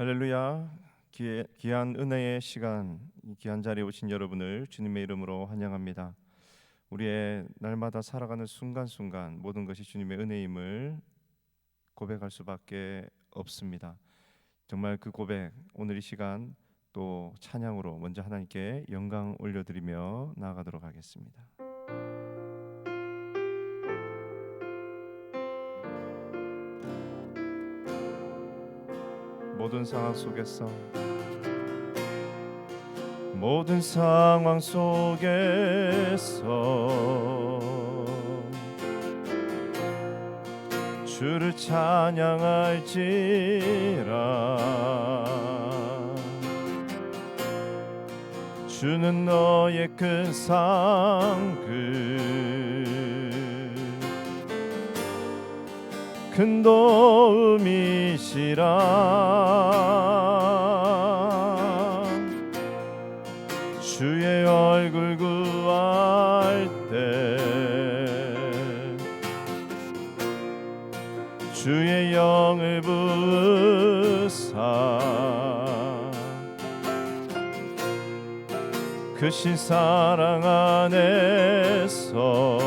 할렐루야. 귀한 은혜의 시간, 이 귀한 자리에 오신 여러분을 주님의 이름으로 환영합니다. 우리의 날마다 살아가는 순간순간 모든 것이 주님의 은혜임을 고백할 수밖에 없습니다. 정말 그 고백, 오늘 이 시간 또 찬양으로 먼저 하나님께 영광 올려드리며 나아가도록 하겠습니다. 모든 상황 속에서 주를 찬양할지라. 주는 너의 큰 상급 큰 도움이시라. 주의 얼굴 구할 때 주의 영을 부으사 크신 사랑 안에서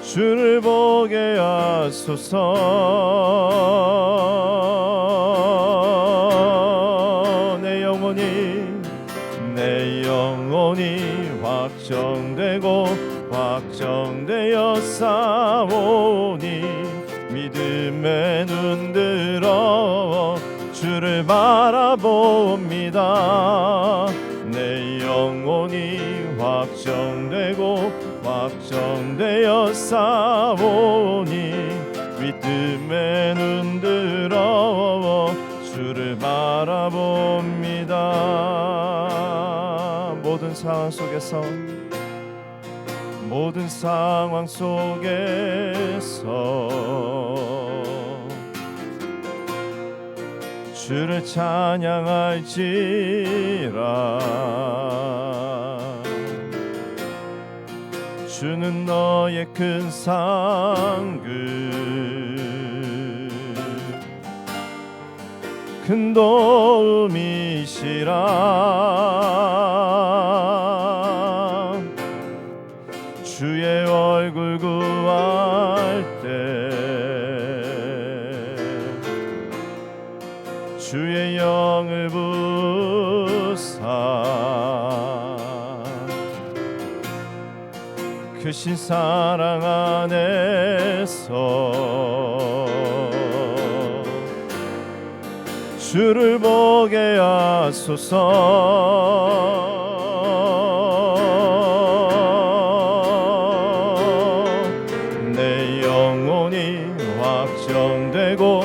주를 보게 하소서. 내 영혼이 확정되어 싸우니 믿음의 눈 들어 주를 바라봅니다. 내 영혼이 확정되어 싸우니 믿음의 눈 들어 주를 바라봅니다. 모든 상황 속에서 주를 찬양할지라. 주는 너의 큰 상급 큰 도움이시라. 주의 얼굴 구할 때 주의 영을 부으사 크신 사랑 안에서 주를 보게 하소서. 내 영혼이 확정되어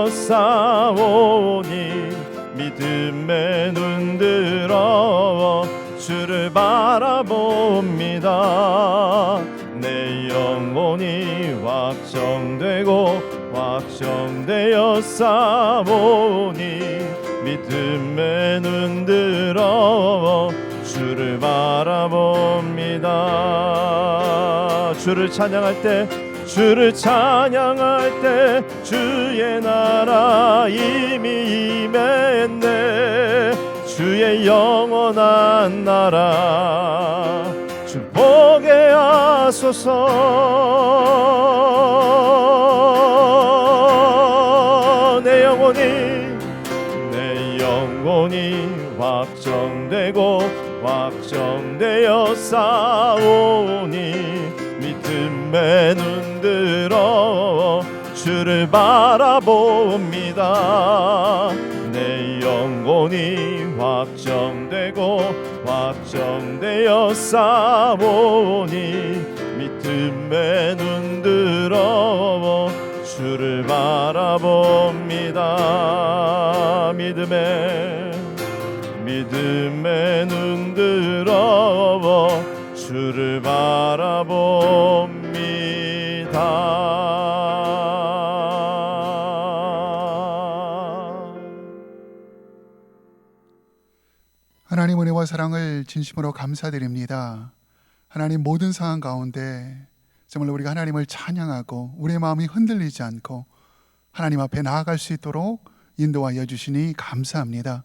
싸우니 믿음의 눈 들어 주를 바라봅니다. 내 영혼이 확정되어 싸우니 믿음의 눈 들어 주를 바라봅니다. 주를 찬양할 때 주의 나라 이미 임했네. 주의 영원한 나라 주 보게 하소서. 내 영혼이 확정되어 싸우니 믿음의 눈 들어 주를 바라봅니다. 내 영혼이 확정되어 싸우니 믿음의 눈 들어 주를 바라봅니다. 믿음의 눈 들어 주를 바라봅니다. 하나님 은혜와 사랑을 진심으로 감사드립니다. 하나님 모든 상황 가운데 정말 우리가 하나님을 찬양하고 우리의 마음이 흔들리지 않고 하나님 앞에 나아갈 수 있도록 인도하여 주시니 감사합니다.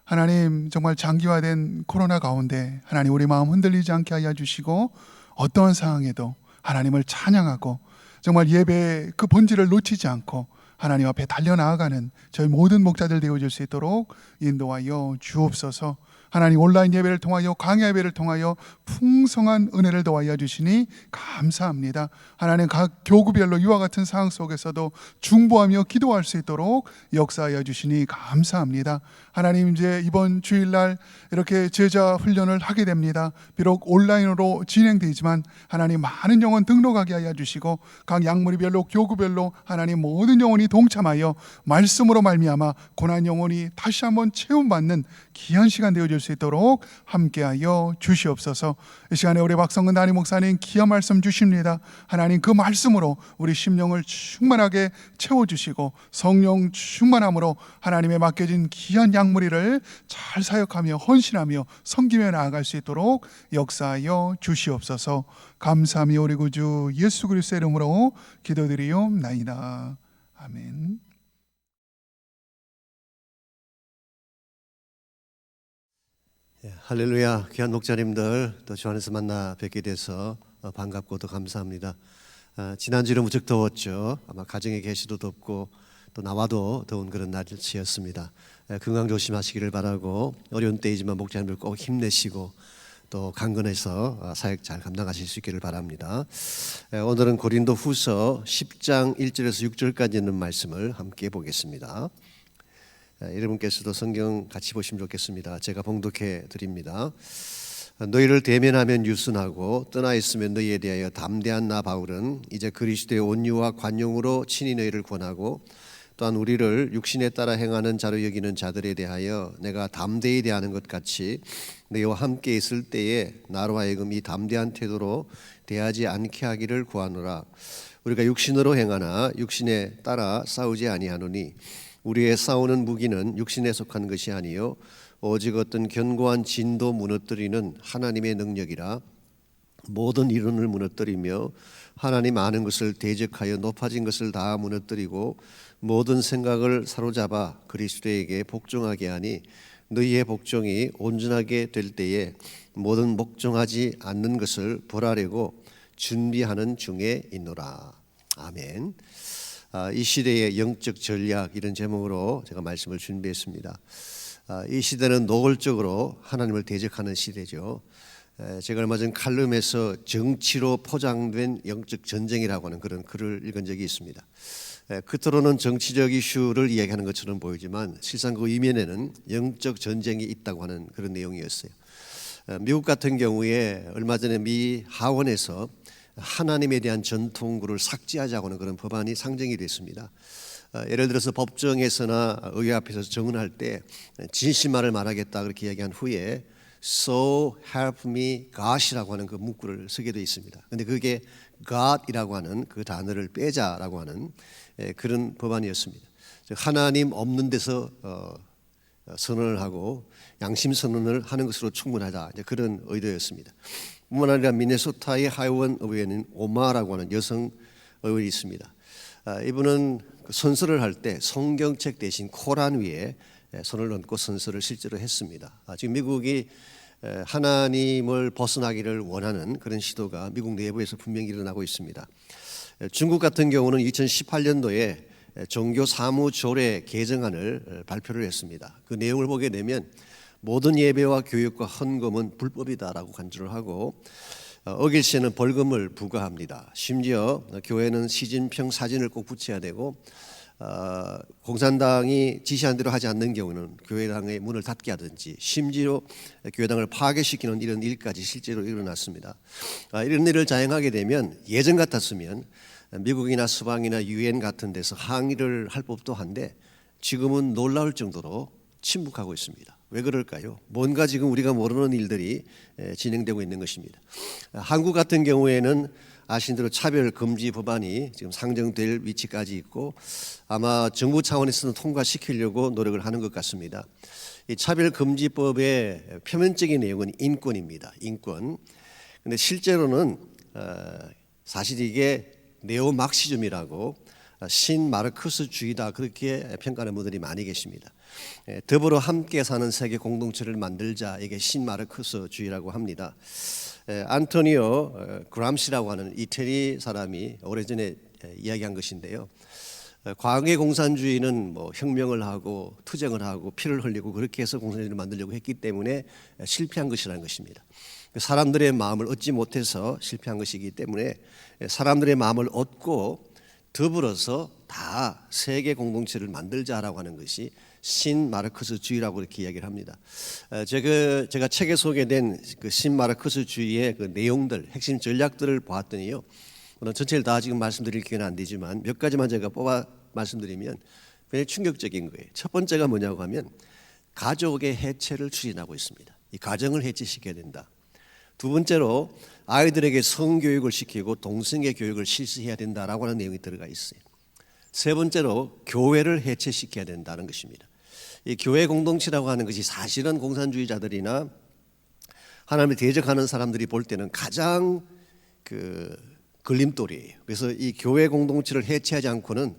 하나님, 정말 장기화된 코로나 가운데 하나님 우리 마음 흔들리지 않게 하여 주시고 어떠한 상황에도 하나님을 찬양하고 정말 예배의 그 본질을 놓치지 않고 하나님 앞에 달려나아가는 저희 모든 목자들 되어줄 수 있도록 인도하여 주옵소서. 하나님, 온라인 예배를 통하여 강야 예배를 통하여 풍성한 은혜를 더하여 주시니 감사합니다. 하나님, 각 교구별로 이와 같은 상황 속에서도 중보하며 기도할 수 있도록 역사하여 주시니 감사합니다. 하나님, 이제 이번 주일날 이렇게 제자 훈련을 하게 됩니다. 비록 온라인으로 진행되지만 하나님, 많은 영혼 등록하게 하여 주시고 각 양무리별로 교구별로 하나님 모든 영혼이 동참하여 말씀으로 말미암아 고난 영혼이 다시 한번 체험받는 귀한 시간 되어줄 수 있도록 함께하여 주시옵소서. 이 시간에 우리 박성근 담임 목사님 귀한 말씀 주십니다. 하나님, 그 말씀으로 우리 심령을 충만하게 채워주시고 성령 충만함으로 하나님의 맡겨진 귀한 양무리를 잘 사역하며 헌신하며 섬기며 나아갈 수 있도록 역사하여 주시옵소서. 감사하며 우리 구주 예수 그리스도의 이름으로 기도드리옵나이다. 아멘. 할렐루야. 귀한 목자님들 또 주 안에서 만나 뵙게 돼서 반갑고 또 감사합니다. 지난주는 무척 더웠죠. 아마 가정에 계시도 덥고 또 나와도 더운 그런 날씨였습니다. 건강 조심하시기를 바라고 어려운 때이지만 목자님들 꼭 힘내시고 또 강건해서 사역 잘 감당하실 수 있기를 바랍니다. 오늘은 고린도 후서 10장 1절에서 6절까지 있는 말씀을 함께 보겠습니다. 여러분께서도 성경 같이 보시면 좋겠습니다. 제가 봉독해 드립니다. 너희를 대면하면 유순하고 떠나 있으면 너희에 대하여 담대한 나 바울은 이제 그리스도의 온유와 관용으로 친히 너희를 권하고 또한 우리를 육신에 따라 행하는 자로 여기는 자들에 대하여 내가 담대히 대하는 것 같이 너희와 함께 있을 때에 나로 하여금 이 담대한 태도로 대하지 않게 하기를 구하노라. 우리가 육신으로 행하나 육신에 따라 싸우지 아니하노니 우리의 싸우는 무기는 육신에 속한 것이 아니요 오직 어떤 견고한 진도 무너뜨리는 하나님의 능력이라. 모든 이론을 무너뜨리며 하나님 아는 것을 대적하여 높아진 것을 다 무너뜨리고 모든 생각을 사로잡아 그리스도에게 복종하게 하니 너희의 복종이 온전하게 될 때에 모든 복종하지 않는 것을 벌하려고 준비하는 중에 있노라. 아멘. 이 시대의 영적 전략, 이런 제목으로 제가 말씀을 준비했습니다. 이 시대는 노골적으로 하나님을 대적하는 시대죠. 제가 얼마 전 칼럼에서 정치로 포장된 영적 전쟁이라고 하는 그런 글을 읽은 적이 있습니다. 겉으로는 정치적 이슈를 이야기하는 것처럼 보이지만 실상 그 이면에는 영적 전쟁이 있다고 하는 그런 내용이었어요. 미국 같은 경우에 얼마 전에 미 하원에서 하나님에 대한 전통구를 삭제하자고 하는 그런 법안이 상정이 됐습니다. 예를 들어서 법정에서나 의회 앞에서 증언할 때 진실만을 말하겠다 그렇게 이야기한 후에 So help me God이라고 하는 그 문구를 쓰게 되어 있습니다. 그런데 그게 God이라고 하는 그 단어를 빼자라고 하는 그런 법안이었습니다. 즉 하나님 없는 데서 선언을 하고 양심 선언을 하는 것으로 충분하다, 이제 그런 의도였습니다. 뿐만 아니라 미네소타의 하원 의회는 오마라고 하는 여성 의원이 있습니다. 이분은 선서를 할 때 성경책 대신 코란 위에 손을 얹고 선서를 실제로 했습니다. 지금 미국이 하나님을 벗어나기를 원하는 그런 시도가 미국 내부에서 분명히 일어나고 있습니다. 중국 같은 경우는 2018년도에 종교 사무조례 개정안을 발표를 했습니다. 그 내용을 보게 되면 모든 예배와 교육과 헌금은 불법이다라고 간주를 하고 어길 시에는 벌금을 부과합니다. 심지어 교회는 시진핑 사진을 꼭 붙여야 되고 공산당이 지시한 대로 하지 않는 경우는 교회당의 문을 닫게 하든지 심지어 교회당을 파괴시키는 이런 일까지 실제로 일어났습니다. 이런 일을 자행하게 되면 예전 같았으면 미국이나 서방이나 유엔 같은 데서 항의를 할 법도 한데 지금은 놀라울 정도로 침묵하고 있습니다. 왜 그럴까요? 뭔가 지금 우리가 모르는 일들이 진행되고 있는 것입니다. 한국 같은 경우에는 아신 대로 차별 금지 법안이 지금 상정될 위치까지 있고 아마 정부 차원에서는 통과시키려고 노력을 하는 것 같습니다. 이 차별 금지법의 표면적인 내용은 인권입니다. 인권. 근데 실제로는 사실 이게 네오막시즘이라고 신마르크스주의다 그렇게 평가하는 분들이 많이 계십니다. 더불어 함께 사는 세계 공동체를 만들자, 이게 신마르크스주의라고 합니다. 안토니오 그람시라고 하는 이태리 사람이 오래전에 이야기한 것인데요. 과거의 공산주의는 뭐 혁명을 하고 투쟁을 하고 피를 흘리고 그렇게 해서 공산주의를 만들려고 했기 때문에 실패한 것이라는 것입니다. 사람들의 마음을 얻지 못해서 실패한 것이기 때문에 사람들의 마음을 얻고 더불어서 다 세계 공동체를 만들자라고 하는 것이 신마르크스주의라고 이렇게 이야기를 합니다. 제가 책에 소개된 그 신마르크스주의의 그 내용들, 핵심 전략들을 보았더니요. 물론 전체를 다 지금 말씀드릴 기회는 안 되지만 몇 가지만 제가 뽑아 말씀드리면 굉장히 충격적인 거예요. 첫 번째가 뭐냐고 하면 가족의 해체를 추진하고 있습니다. 이 가정을 해체시켜야 된다. 두 번째로 아이들에게 성교육을 시키고 동성애 교육을 실시해야 된다라고 하는 내용이 들어가 있어요. 세 번째로 교회를 해체시켜야 된다는 것입니다. 이 교회 공동체라고 하는 것이 사실은 공산주의자들이나 하나님을 대적하는 사람들이 볼 때는 가장 걸림돌이에요. 그래서 이 교회 공동체를 해체하지 않고는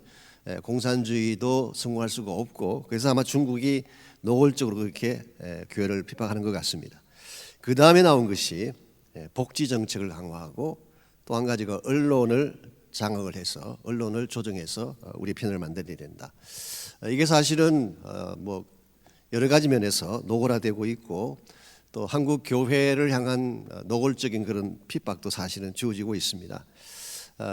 공산주의도 성공할 수가 없고, 그래서 아마 중국이 노골적으로 그렇게 교회를 핍박하는 것 같습니다. 그 다음에 나온 것이 복지 정책을 강화하고 또 한 가지가 언론을 장악을 해서 언론을 조정해서 우리 편을 만들어야 된다. 이게 사실은 뭐 여러 가지 면에서 노골화되고 있고 또 한국 교회를 향한 노골적인 그런 핍박도 사실은 주어지고 있습니다.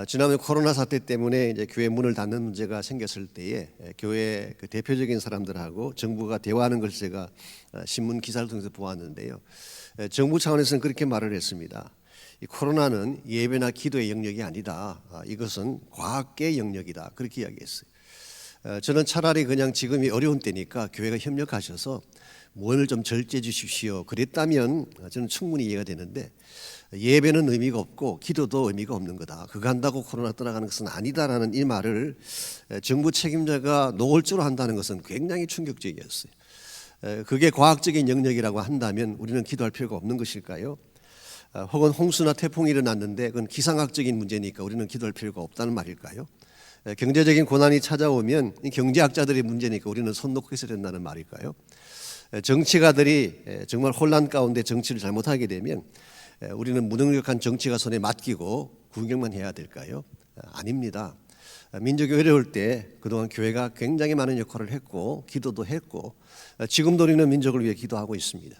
지난해 코로나 사태 때문에 이제 교회 문을 닫는 문제가 생겼을 때에 교회 그 대표적인 사람들하고 정부가 대화하는 것을 제가 신문 기사를 통해서 보았는데요. 정부 차원에서는 그렇게 말을 했습니다. 이 코로나는 예배나 기도의 영역이 아니다. 이것은 과학계의 영역이다. 그렇게 이야기했어요. 저는 차라리 그냥 지금이 어려운 때니까 교회가 협력하셔서 문을 좀 절제해 주십시오. 그랬다면 저는 충분히 이해가 되는데 예배는 의미가 없고 기도도 의미가 없는 거다. 그거 한다고 코로나 떠나가는 것은 아니다라는 이 말을 정부 책임자가 노골적으로 한다는 것은 굉장히 충격적이었어요. 그게 과학적인 영역이라고 한다면 우리는 기도할 필요가 없는 것일까요? 혹은 홍수나 태풍이 일어났는데 그건 기상학적인 문제니까 우리는 기도할 필요가 없다는 말일까요? 경제적인 고난이 찾아오면 경제학자들의 문제니까 우리는 손 놓고 있어야 된다는 말일까요? 정치가들이 정말 혼란 가운데 정치를 잘못하게 되면 우리는 무능력한 정치가 손에 맡기고 구경만 해야 될까요? 아닙니다. 민족이 어려울 때 그동안 교회가 굉장히 많은 역할을 했고 기도도 했고 지금도 우리는 민족을 위해 기도하고 있습니다.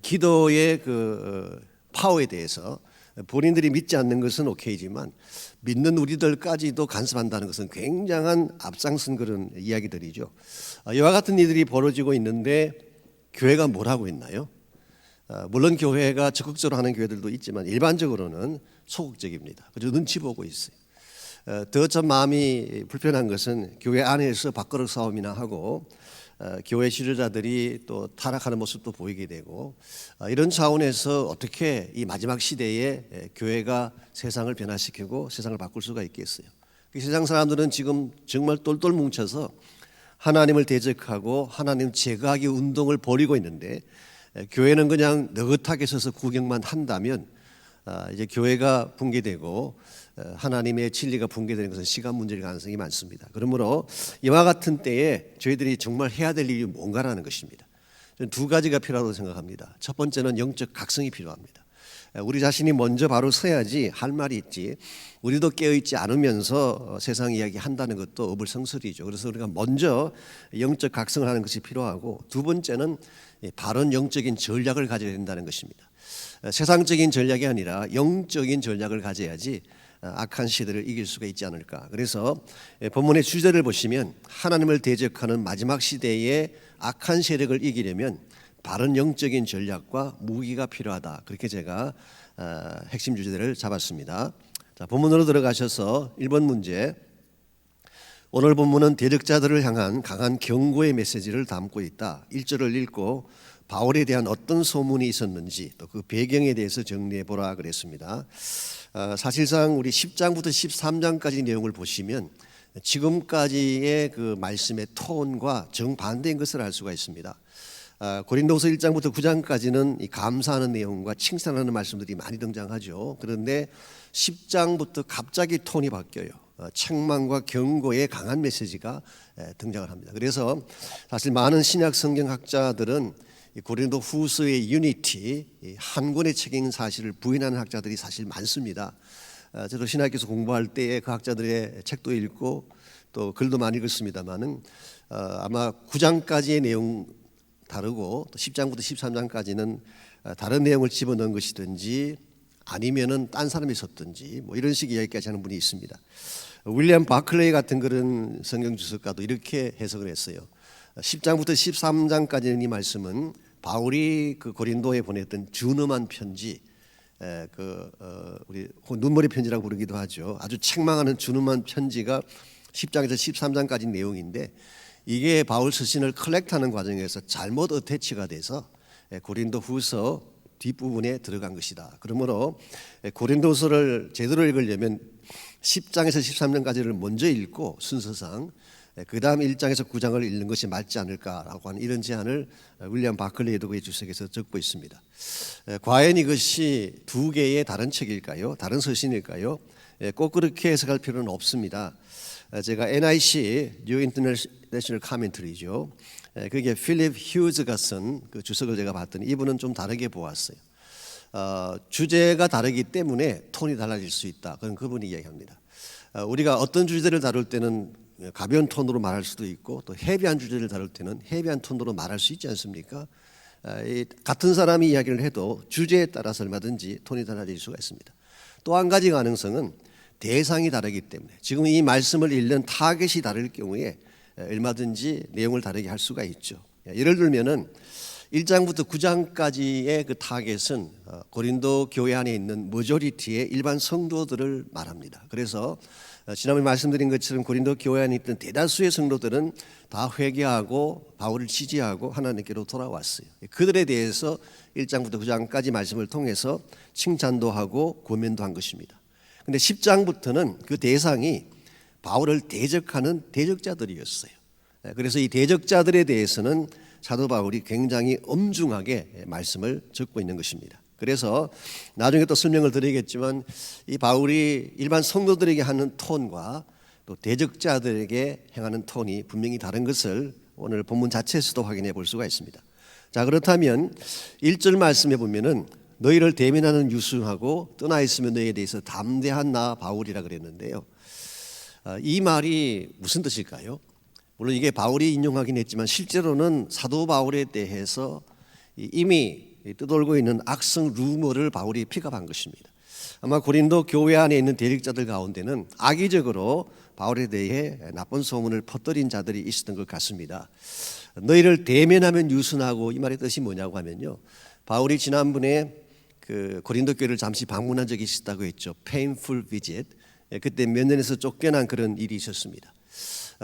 기도의 그 파워에 대해서 본인들이 믿지 않는 것은 오케이지만 믿는 우리들까지도 간섭한다는 것은 굉장한 앞장선 그런 이야기들이죠. 이와 같은 일들이 벌어지고 있는데 교회가 뭘 하고 있나요? 물론 교회가 적극적으로 하는 교회들도 있지만 일반적으로는 소극적입니다. 그래서 눈치 보고 있어요. 더 좀 마음이 불편한 것은 교회 안에서 밥그릇 싸움이나 하고 교회 지도자들이 또 타락하는 모습도 보이게 되고 이런 차원에서 어떻게 이 마지막 시대에 교회가 세상을 변화시키고 세상을 바꿀 수가 있겠어요. 세상 사람들은 지금 정말 똘똘 뭉쳐서 하나님을 대적하고 하나님 제거하기 운동을 벌이고 있는데 교회는 그냥 느긋하게 서서 구경만 한다면 이제 교회가 붕괴되고 하나님의 진리가 붕괴되는 것은 시간 문제일 가능성이 많습니다. 그러므로 이와 같은 때에 저희들이 정말 해야 될 일이 뭔가라는 것입니다. 저는 두 가지가 필요하다고 생각합니다. 첫 번째는 영적 각성이 필요합니다. 우리 자신이 먼저 바로 서야지 할 말이 있지 우리도 깨어있지 않으면서 세상 이야기 한다는 것도 어불성설이죠. 그래서 우리가 먼저 영적 각성을 하는 것이 필요하고 두 번째는 바른 영적인 전략을 가져야 된다는 것입니다. 세상적인 전략이 아니라 영적인 전략을 가져야지 악한 시대를 이길 수가 있지 않을까. 그래서 본문의 주제를 보시면 하나님을 대적하는 마지막 시대의 악한 세력을 이기려면 바른 영적인 전략과 무기가 필요하다. 그렇게 제가 핵심 주제를 잡았습니다. 자, 본문으로 들어가셔서 1번 문제. 오늘 본문은 대적자들을 향한 강한 경고의 메시지를 담고 있다. 1절을 읽고 바울에 대한 어떤 소문이 있었는지 또 그 배경에 대해서 정리해 보라 그랬습니다. 사실상 우리 10장부터 13장까지 내용을 보시면 지금까지의 그 말씀의 톤과 정반대인 것을 알 수가 있습니다. 고린도서 1장부터 9장까지는 이 감사하는 내용과 칭찬하는 말씀들이 많이 등장하죠. 그런데 10장부터 갑자기 톤이 바뀌어요. 책망과 경고의 강한 메시지가 등장을 합니다. 그래서 사실 많은 신약 성경학자들은 고린도 후서의 유니티, 한 권의 책인 사실을 부인하는 학자들이 사실 많습니다. 저도 신학교에서 공부할 때에 그 학자들의 책도 읽고 또 글도 많이 읽었습니다만은 아마 9장까지의 내용 다르고 또 10장부터 13장까지는 다른 내용을 집어넣은 것이든지 아니면은 딴 사람이 썼든지 뭐 이런 식의 이야기까지 하는 분이 있습니다. 윌리엄 바클레이 같은 그런 성경 주석가도 이렇게 해석을 했어요. 10장부터 13장까지는 이 말씀은 바울이 그 고린도에 보냈던 준엄한 편지, 우리 눈물의 편지라고 부르기도 하죠. 아주 책망하는 준엄한 편지가 10장에서 13장까지 내용인데 이게 바울 서신을 컬렉트하는 과정에서 잘못 어태치가 돼서 고린도 후서 뒷부분에 들어간 것이다. 그러므로 고린도서를 제대로 읽으려면 10장에서 13장까지를 먼저 읽고 순서상 그 다음 1장에서 9장을 읽는 것이 맞지 않을까라고 하는 이런 제안을 윌리엄 바클레이도 그의 주석에서 적고 있습니다. 과연 이것이 두 개의 다른 책일까요? 다른 서신일까요? 꼭 그렇게 해석할 필요는 없습니다. 제가 NIC New International Commentary죠. 그게 필립 휴즈가 쓴 그 주석을 제가 봤더니 이분은 좀 다르게 보았어요. 주제가 다르기 때문에 톤이 달라질 수 있다. 그런 그분이 이야기합니다. 우리가 어떤 주제를 다룰 때는 가벼운 톤으로 말할 수도 있고 또 헤비한 주제를 다룰 때는 헤비한 톤으로 말할 수 있지 않습니까? 같은 사람이 이야기를 해도 주제에 따라서 얼마든지 톤이 달라질 수가 있습니다. 또 한 가지 가능성은 대상이 다르기 때문에 지금 이 말씀을 읽는 타겟이 다를 경우에 얼마든지 내용을 다르게 할 수가 있죠. 예를 들면은 1장부터 9장까지의 그 타겟은 고린도 교회 안에 있는 머저리티의 일반 성도들을 말합니다. 그래서 지난번에 말씀드린 것처럼 고린도 교회 안에 있던 대다수의 성도들은 다 회개하고 바울을 지지하고 하나님께로 돌아왔어요. 그들에 대해서 1장부터 9장까지 말씀을 통해서 칭찬도 하고 고면도 한 것입니다. 근데 10장부터는 그 대상이 바울을 대적하는 대적자들이었어요. 그래서 이 대적자들에 대해서는 사도 바울이 굉장히 엄중하게 말씀을 적고 있는 것입니다. 그래서 나중에 또 설명을 드리겠지만 이 바울이 일반 성도들에게 하는 톤과 또 대적자들에게 행하는 톤이 분명히 다른 것을 오늘 본문 자체에서도 확인해 볼 수가 있습니다. 자, 그렇다면 1절 말씀에 보면은 너희를 대면하는 유순하고 떠나 있으면 너희에 대해서 담대한 나 바울이라 그랬는데요. 이 말이 무슨 뜻일까요? 물론 이게 바울이 인용하긴 했지만 실제로는 사도 바울에 대해서 이미 떠돌고 있는 악성 루머를 바울이 픽업한 것입니다. 아마 고린도 교회 안에 있는 대립자들 가운데는 악의적으로 바울에 대해 나쁜 소문을 퍼뜨린 자들이 있었던 것 같습니다. 너희를 대면하면 유순하고 이 말의 뜻이 뭐냐고 하면요, 바울이 지난번에 그 고린도 교회를 잠시 방문한 적이 있었다고 했죠. painful visit. 그때 몇 년에서 쫓겨난 그런 일이 있었습니다.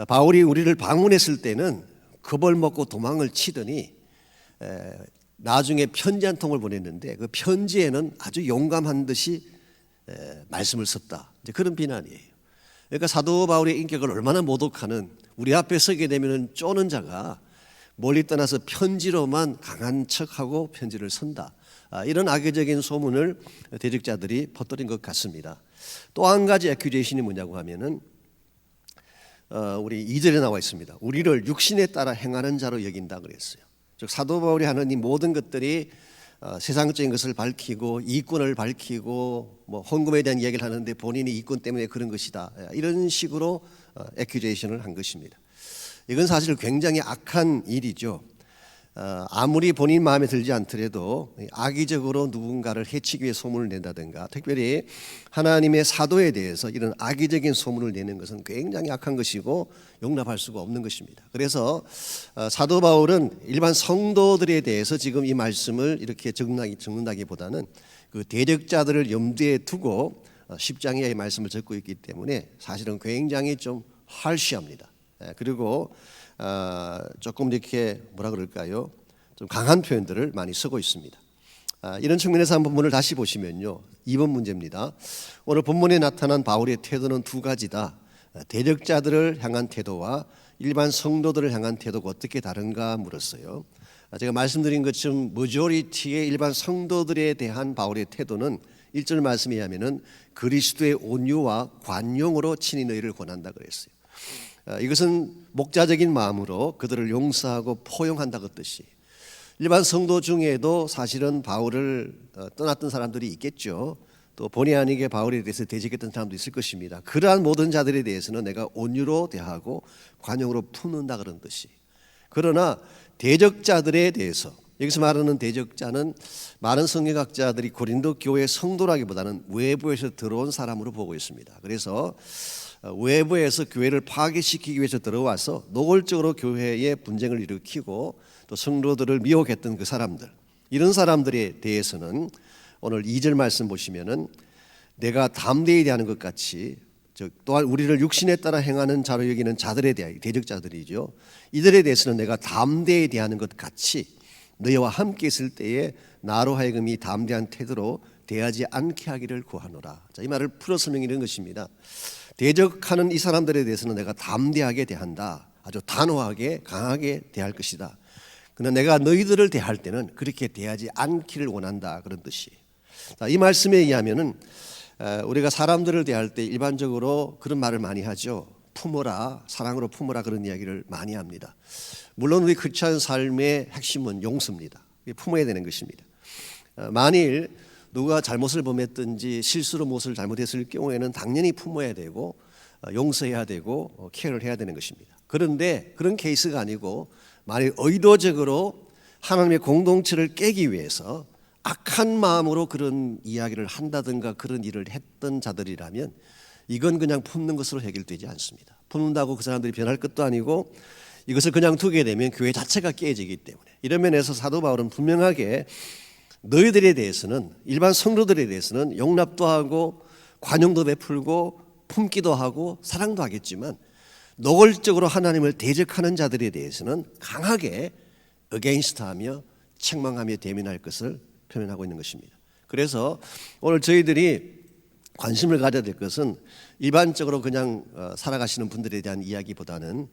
바울이 우리를 방문했을 때는 겁을 먹고 도망을 치더니 나중에 편지 한 통을 보냈는데 그 편지에는 아주 용감한 듯이 말씀을 썼다. 이제 그런 비난이에요. 그러니까 사도 바울의 인격을 얼마나 모독하는, 우리 앞에 서게 되면 쪼는 자가 멀리 떠나서 편지로만 강한 척하고 편지를 쓴다. 이런 악의적인 소문을 대적자들이 퍼뜨린 것 같습니다. 또 한 가지 애큐제이션이 뭐냐고 하면은 우리 2절에 나와 있습니다. 우리를 육신에 따라 행하는 자로 여긴다 그랬어요. 즉 사도 바울이 하는 이 모든 것들이 세상적인 것을 밝히고 이권을 밝히고 뭐 헌금에 대한 이야기를 하는데 본인이 이권 때문에 그런 것이다. 이런 식으로 애큐제이션을 한 것입니다. 이건 사실 굉장히 악한 일이죠. 아무리 본인 마음에 들지 않더라도 악의적으로 누군가를 해치기 위해 소문을 낸다든가 특별히 하나님의 사도에 대해서 이런 악의적인 소문을 내는 것은 굉장히 악한 것이고 용납할 수가 없는 것입니다. 그래서 사도 바울은 일반 성도들에 대해서 지금 이 말씀을 이렇게 적는다기보다는 그 대적자들을 염두에 두고 10장에 이 말씀을 적고 있기 때문에 사실은 굉장히 좀 harsh합니다. 그리고 조금 이렇게 뭐라 그럴까요? 좀 강한 표현들을 많이 쓰고 있습니다. 이런 측면에서 한번 본문을 다시 보시면요, 2번 문제입니다. 오늘 본문에 나타난 바울의 태도는 두 가지다. 대적자들을 향한 태도와 일반 성도들을 향한 태도가 어떻게 다른가 물었어요. 제가 말씀드린 것처럼 머저리티의 일반 성도들에 대한 바울의 태도는 1절 말씀에 의하면은 그리스도의 온유와 관용으로 친히 너희를 권한다 그랬어요. 이것은 목자적인 마음으로 그들을 용서하고 포용한다 그 뜻이. 일반 성도 중에도 사실은 바울을 떠났던 사람들이 있겠죠. 또 본의 아니게 바울에 대해서 대적했던 사람도 있을 것입니다. 그러한 모든 자들에 대해서는 내가 온유로 대하고 관용으로 품는다 그런 뜻이. 그러나 대적자들에 대해서, 여기서 말하는 대적자는 많은 성경학자들이 고린도 교회 성도라기보다는 외부에서 들어온 사람으로 보고 있습니다. 그래서 외부에서 교회를 파괴시키기 위해서 들어와서 노골적으로 교회에 분쟁을 일으키고 또 성도들을 미혹했던 그 사람들, 이런 사람들에 대해서는 오늘 2절 말씀 보시면은 내가 담대히 대하는 것 같이, 또한 우리를 육신에 따라 행하는 자로 여기는 자들에 대하여, 대적자들이죠, 이들에 대해서는 내가 담대히 대하는 것 같이 너희와 함께 있을 때에 나로 하여금 이 담대한 태도로 대하지 않게 하기를 구하노라. 자, 이 말을 풀어 설명하는 것입니다. 대적하는 이 사람들에 대해서는 내가 담대하게 대한다. 아주 단호하게 강하게 대할 것이다. 그러나 내가 너희들을 대할 때는 그렇게 대하지 않기를 원한다 그런 뜻이. 자, 이 말씀에 의하면은 우리가 사람들을 대할 때 일반적으로 그런 말을 많이 하죠. 품어라, 사랑으로 품어라, 그런 이야기를 많이 합니다. 물론 우리 크리스찬 삶의 핵심은 용서입니다. 품어야 되는 것입니다. 만일 누가 잘못을 범했든지 실수로 무엇을 잘못했을 경우에는 당연히 품어야 되고 용서해야 되고 케어를 해야 되는 것입니다. 그런데 그런 케이스가 아니고 만일 의도적으로 하나님의 공동체를 깨기 위해서 악한 마음으로 그런 이야기를 한다든가 그런 일을 했던 자들이라면 이건 그냥 품는 것으로 해결되지 않습니다. 품는다고 그 사람들이 변할 것도 아니고 이것을 그냥 두게 되면 교회 자체가 깨지기 때문에, 이런 면에서 사도 바울은 분명하게 너희들에 대해서는, 일반 성도들에 대해서는 용납도 하고 관용도 베풀고 품기도 하고 사랑도 하겠지만 노골적으로 하나님을 대적하는 자들에 대해서는 강하게 against하며 책망하며 대면할 것을 표현하고 있는 것입니다. 그래서 오늘 저희들이 관심을 가져야 될 것은 일반적으로 그냥 살아가시는 분들에 대한 이야기보다는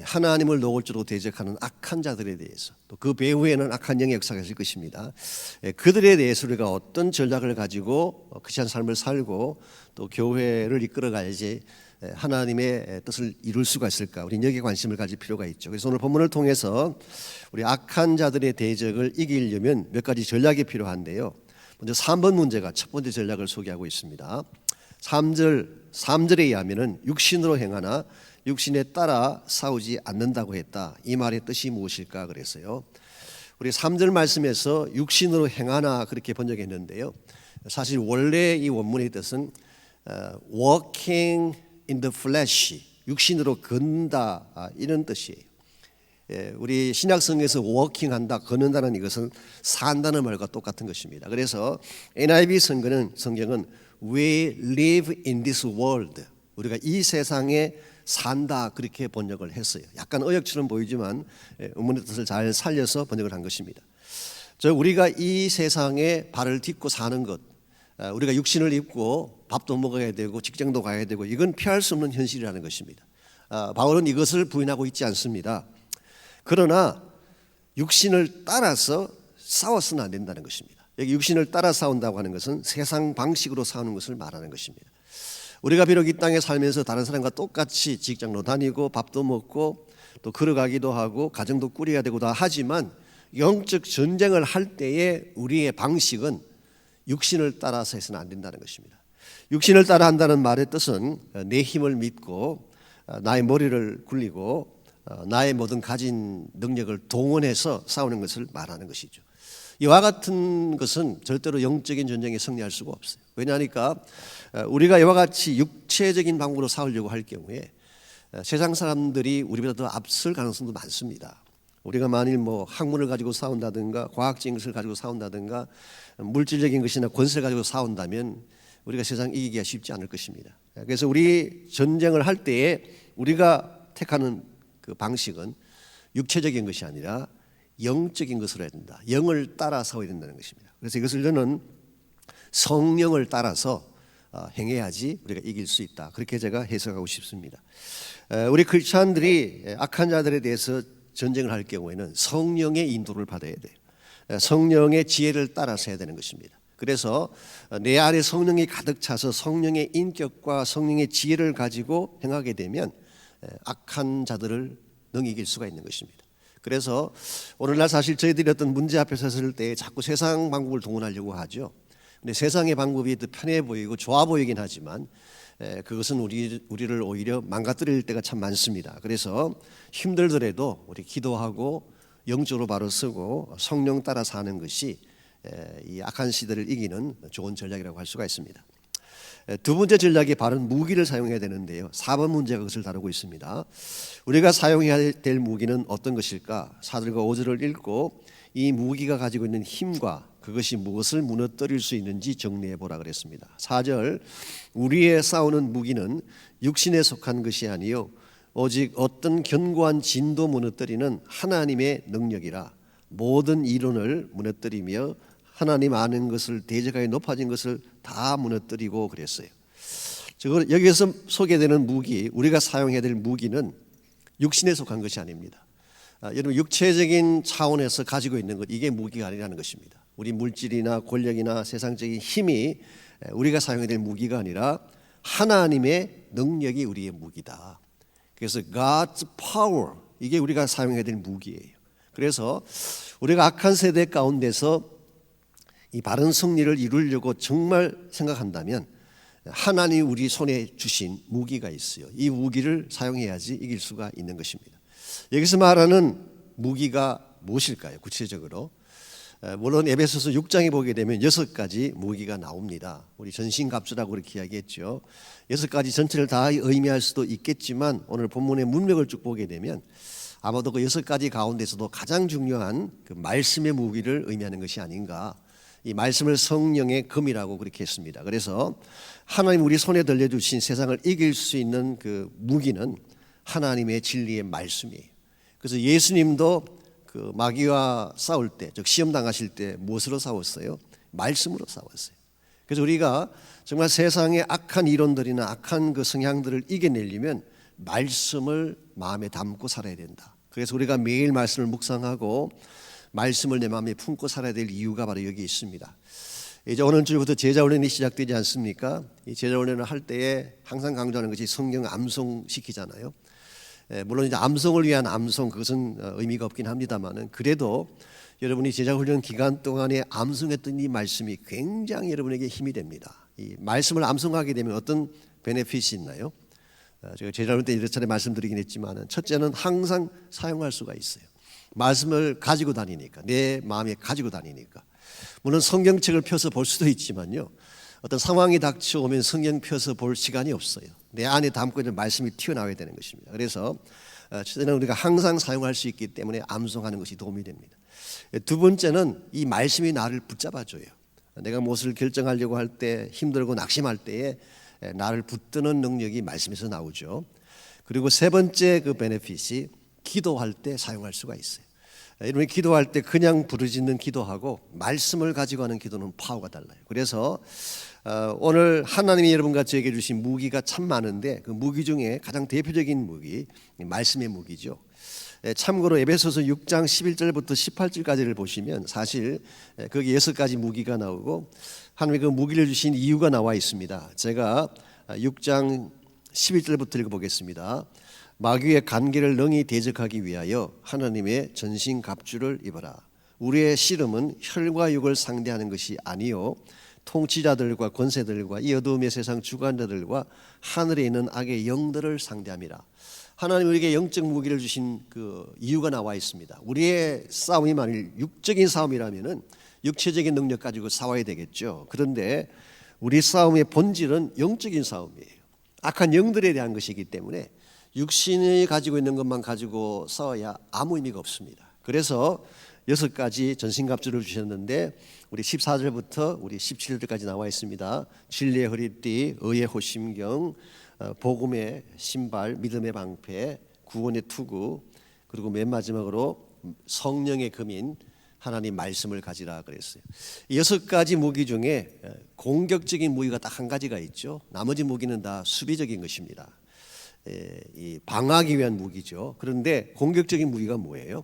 하나님을 노골적으로 대적하는 악한 자들에 대해서, 또 그 배후에는 악한 영의 역사가 있을 것입니다. 그들에 대해서 우리가 어떤 전략을 가지고 크리스찬 삶을 살고 또 교회를 이끌어가야지 하나님의 뜻을 이룰 수가 있을까, 우리는 여기에 관심을 가질 필요가 있죠. 그래서 오늘 본문을 통해서 우리 악한 자들의 대적을 이기려면 몇 가지 전략이 필요한데요. 먼저 3번 문제가 첫 번째 전략을 소개하고 있습니다. 3절에 의하면은 육신으로 행하나 육신에 따라 싸우지 않는다고 했다. 이 말의 뜻이 무엇일까 그랬어요. 우리 3절 말씀에서 육신으로 행하나 그렇게 번역했는데요. 사실 원래 이 원문의 뜻은 walking in the flesh, 육신으로 걷는다, 이런 뜻이에요. 우리 신약성경에서 워킹한다, 걷는다는 이것은 산다는 말과 똑같은 것입니다. 그래서 NIV 성경은 We live in this world, 우리가 이 세상에 산다, 그렇게 번역을 했어요. 약간 의역처럼 보이지만 의문의 뜻을 잘 살려서 번역을 한 것입니다. 우리가 이 세상에 발을 딛고 사는 것, 우리가 육신을 입고 밥도 먹어야 되고 직장도 가야 되고, 이건 피할 수 없는 현실이라는 것입니다. 바울은 이것을 부인하고 있지 않습니다. 그러나 육신을 따라서 싸워서는 안 된다는 것입니다. 여기 육신을 따라 싸운다고 하는 것은 세상 방식으로 싸우는 것을 말하는 것입니다. 우리가 비록 이 땅에 살면서 다른 사람과 똑같이 직장도 다니고 밥도 먹고 또 걸어가기도 하고 가정도 꾸려야 되고 다 하지만 영적 전쟁을 할 때에 우리의 방식은 육신을 따라서 해서는 안 된다는 것입니다. 육신을 따라 한다는 말의 뜻은 내 힘을 믿고 나의 머리를 굴리고 나의 모든 가진 능력을 동원해서 싸우는 것을 말하는 것이죠. 이와 같은 것은 절대로 영적인 전쟁에 승리할 수가 없어요. 왜냐하니까 우리가 이와 같이 육체적인 방법으로 싸우려고 할 경우에 세상 사람들이 우리보다 더 앞설 가능성도 많습니다. 우리가 만일 학문을 가지고 싸운다든가 과학적인 것을 가지고 싸운다든가 물질적인 것이나 권세를 가지고 싸운다면 우리가 세상 이기기가 쉽지 않을 것입니다. 그래서 우리 전쟁을 할 때에 우리가 택하는 그 방식은 육체적인 것이 아니라 영적인 것으로 해야 된다. 영을 따라 싸워야 된다는 것입니다. 그래서 이것을 저는 성령을 따라서 행해야지 우리가 이길 수 있다, 그렇게 제가 해석하고 싶습니다. 우리 크리스찬들이 악한 자들에 대해서 전쟁을 할 경우에는 성령의 인도를 받아야 돼요. 성령의 지혜를 따라서 해야 되는 것입니다. 그래서 내 안에 성령이 가득 차서 성령의 인격과 성령의 지혜를 가지고 행하게 되면 악한 자들을 능히 이길 수가 있는 것입니다. 그래서 오늘날 사실 저희들이 어떤 문제 앞에 섰을 때 자꾸 세상 방법을 동원하려고 하죠. 근데 세상의 방법이 더 편해 보이고 좋아 보이긴 하지만 그것은 우리를 오히려 망가뜨릴 때가 참 많습니다. 그래서 힘들더라도 우리 기도하고 영적으로 바로 서고 성령 따라 사는 것이 이 악한 시대를 이기는 좋은 전략이라고 할 수가 있습니다. 두 번째 전략이 바른 무기를 사용해야 되는데요. 4번 문제가 그것을 다루고 있습니다. 우리가 사용해야 될 무기는 어떤 것일까? 4절과 5절을 읽고 이 무기가 가지고 있는 힘과 그것이 무엇을 무너뜨릴 수 있는지 정리해 보라 그랬습니다. 4절, 우리의 싸우는 무기는 육신에 속한 것이 아니요 오직 어떤 견고한 진도 무너뜨리는 하나님의 능력이라. 모든 이론을 무너뜨리며 하나님 아는 것을 대적하여 높아진 것을 다 무너뜨리고 그랬어요. 여기에서 소개되는 무기, 우리가 사용해야 될 무기는 육신에 속한 것이 아닙니다. 여러분, 육체적인 차원에서 가지고 있는 것, 이게 무기가 아니라는 것입니다. 우리 물질이나 권력이나 세상적인 힘이 우리가 사용해야 될 무기가 아니라 하나님의 능력이 우리의 무기다. 그래서 God's power, 이게 우리가 사용해야 될 무기예요. 그래서 우리가 악한 세대 가운데서 이 바른 승리를 이루려고 정말 생각한다면 하나님 우리 손에 주신 무기가 있어요. 이 무기를 사용해야지 이길 수가 있는 것입니다. 여기서 말하는 무기가 무엇일까요? 구체적으로 물론 에베소서 6장에 보게 되면 6가지 무기가 나옵니다. 우리 전신갑주라고 그렇게 이야기했죠. 6가지 전체를 다 의미할 수도 있겠지만 오늘 본문의 문맥을 쭉 보게 되면 아마도 그 6가지 가운데서도 가장 중요한 그 말씀의 무기를 의미하는 것이 아닌가. 이 말씀을 성령의 검이라고 그렇게 했습니다. 그래서 하나님 우리 손에 들려주신 세상을 이길 수 있는 그 무기는 하나님의 진리의 말씀이에요. 그래서 예수님도 그 마귀와 싸울 때, 즉 시험 당하실 때 무엇으로 싸웠어요? 말씀으로 싸웠어요. 그래서 우리가 정말 세상의 악한 이론들이나 악한 그 성향들을 이겨내려면 말씀을 마음에 담고 살아야 된다. 그래서 우리가 매일 말씀을 묵상하고 말씀을 내 마음에 품고 살아야 될 이유가 바로 여기 있습니다. 이제 오늘 주부터 제자훈련이 시작되지 않습니까? 이 제자훈련을 할 때에 항상 강조하는 것이 성경 암송시키잖아요. 물론 이제 암송을 위한 암송, 그것은 의미가 없긴 합니다만은 그래도 여러분이 제자훈련 기간 동안에 암송했던 이 말씀이 굉장히 여러분에게 힘이 됩니다. 이 말씀을 암송하게 되면 어떤 베네핏이 있나요? 제가 제자훈련 때 여러 차례 말씀드리긴 했지만은 첫째는 항상 사용할 수가 있어요. 말씀을 가지고 다니니까, 내 마음에 가지고 다니니까. 물론 성경책을 펴서 볼 수도 있지만요, 어떤 상황이 닥쳐오면 성경 펴서 볼 시간이 없어요. 내 안에 담고 있는 말씀이 튀어나와야 되는 것입니다. 그래서 첫째는 우리가 항상 사용할 수 있기 때문에 암송하는 것이 도움이 됩니다. 두 번째는 이 말씀이 나를 붙잡아줘요. 내가 무엇을 결정하려고 할 때, 힘들고 낙심할 때에 나를 붙드는 능력이 말씀에서 나오죠. 그리고 세 번째 그 베네핏이 기도할 때 사용할 수가 있어요. 여러분이 기도할 때 그냥 부르짖는 기도하고 말씀을 가지고 하는 기도는 파워가 달라요. 그래서 오늘 하나님이 여러분과 저에게 주신 무기가 참 많은데 그 무기 중에 가장 대표적인 무기, 말씀의 무기죠. 참고로 에베소서 6장 11절부터 18절까지를 보시면 사실 거기 6가지 무기가 나오고 하나님이 그 무기를 주신 이유가 나와 있습니다. 제가 6장 11절부터 읽어보겠습니다. 마귀의 간계를 능히 대적하기 위하여 하나님의 전신갑주를 입어라. 우리의 씨름은 혈과 육을 상대하는 것이 아니요 통치자들과 권세들과 이 어두움의 세상 주관자들과 하늘에 있는 악의 영들을 상대함이라. 하나님 우리에게 영적 무기를 주신 그 이유가 나와 있습니다. 우리의 싸움이 만일 육적인 싸움이라면은 육체적인 능력 가지고 싸워야 되겠죠. 그런데 우리 싸움의 본질은 영적인 싸움이에요. 악한 영들에 대한 것이기 때문에 육신이 가지고 있는 것만 가지고 싸워야 아무 의미가 없습니다. 그래서 6가지 전신갑주를 주셨는데 우리 14절부터 우리 17절까지 나와 있습니다. 진리의 허리띠, 의의 호심경, 복음의 신발, 믿음의 방패, 구원의 투구, 그리고 맨 마지막으로 성령의 금인 하나님 말씀을 가지라 그랬어요. 6가지 무기 중에 공격적인 무기가 딱 한 가지가 있죠. 나머지 무기는 다 수비적인 것입니다. 이 방어하기 위한 무기죠. 그런데 공격적인 무기가 뭐예요?